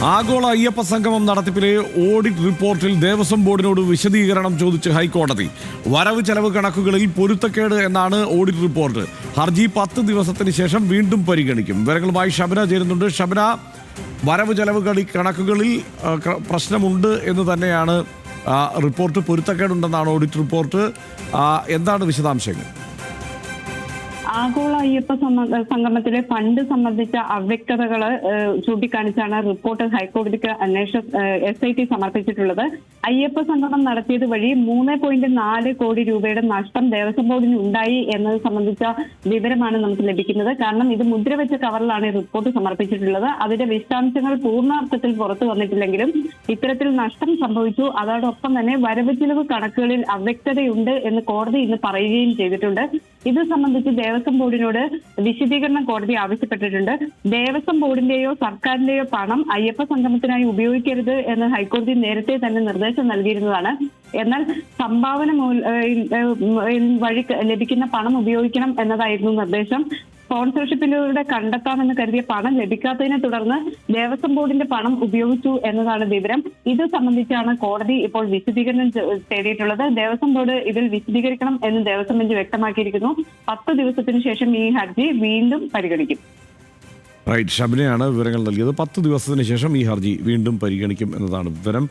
ആഗോള അയ്യപ്പ സംഗമം നടത്തിപ്പിലെ ഓഡിറ്റ് റിപ്പോർട്ടിൽ ദേവസ്വം ബോർഡിനോട് വിശദീകരണം ചോദിച്ച് ഹൈക്കോടതി. വരവ് ചെലവ് കണക്കുകളിൽ പൊരുത്തക്കേട് എന്നാണ് ഓഡിറ്റ് റിപ്പോർട്ട്. ഹർജി 10 ദിവസത്തിന് ശേഷം വീണ്ടും പരിഗണിക്കും. വിവരങ്ങളുമായി ഷബന ചേരുന്നുണ്ട്. ഷബന, വരവ് ചെലവ് കണക്കുകളിൽ പ്രശ്നമുണ്ട് എന്ന് തന്നെയാണ് റിപ്പോർട്ട്. പൊരുത്തക്കേടുണ്ടെന്നാണ് audit report. എന്താണ് വിശദാംശങ്ങൾ? ആഗോള അയ്യപ്പ സംഗമത്തിലെ ഫണ്ട് സംബന്ധിച്ച അവ്യക്തതകൾ ചൂണ്ടിക്കാണിച്ചാണ് റിപ്പോർട്ട് ഹൈക്കോടതിക്ക് SIT സമർപ്പിച്ചിട്ടുള്ളത്. അയ്യപ്പ സംഗമം നടത്തിയത് വഴി 3.4 കോടി രൂപയുടെ നഷ്ടം ദേവസ്വം ബോർഡിന് ഉണ്ടായി എന്നത് സംബന്ധിച്ച വിവരമാണ് നമുക്ക് ലഭിക്കുന്നത്. കാരണം ഇത് മുദ്രവെച്ച കവറിലാണ് റിപ്പോർട്ട് സമർപ്പിച്ചിട്ടുള്ളത്. അതിന്റെ വിശദാംശങ്ങൾ പൂർണ്ണാർത്ഥത്തിൽ പുറത്തു വന്നിട്ടില്ലെങ്കിലും ഇത്തരത്തിൽ നഷ്ടം സംഭവിച്ചു. അതോടൊപ്പം തന്നെ വരവ് ചെലവ് കണക്കുകളിൽ അവ്യക്തതയുണ്ട് എന്ന് കോടതി ഇന്ന് പറയുകയും ചെയ്തിട്ടുണ്ട്. ഇത് സംബന്ധിച്ച് ദേവസ്വം ബോർഡിനോട് വിശദീകരണം കോടതി ആവശ്യപ്പെട്ടിട്ടുണ്ട്. ദേവസ്വം ബോർഡിന്റെയോ സർക്കാരിന്റെയോ പണം അയ്യപ്പ സംഗമത്തിനായി ഉപയോഗിക്കരുത് എന്ന് ഹൈക്കോടതി നേരത്തെ തന്നെ നിർദ്ദേശം നൽകിയിരുന്നതാണ്. എന്നാൽ സംഭാവന വഴി ലഭിക്കുന്ന പണം ഉപയോഗിക്കണം എന്നതായിരുന്നു നിർദ്ദേശം. സ്പോൺസർഷിപ്പിലൂടെ കണ്ടെത്താമെന്ന് കരുതിയ പണം ലഭിക്കാത്തതിനെ തുടർന്ന് ദേവസ്വം ബോർഡിന്റെ പണം ഉപയോഗിച്ചു എന്നതാണ് വിവരം. ഇത് സംബന്ധിച്ചാണ് കോടതി ഇപ്പോൾ വിശദീകരണം തേടിയിട്ടുള്ളത്. ദേവസ്വം ബോർഡ് ഇതിൽ വിശദീകരിക്കണം എന്ന് ദേവസ്വം ബെഞ്ച് വ്യക്തമാക്കിയിരിക്കുന്നു. 10 ദിവസത്തിന് ശേഷം ഈ ഹർജി വീണ്ടും പരിഗണിക്കും. റൈറ്റ്, ഷബനയാണ് വിവരങ്ങൾ നൽകിയത്. 10 ദിവസത്തിന് ശേഷം ഈ ഹർജി വീണ്ടും പരിഗണിക്കും എന്നതാണ് വിവരം.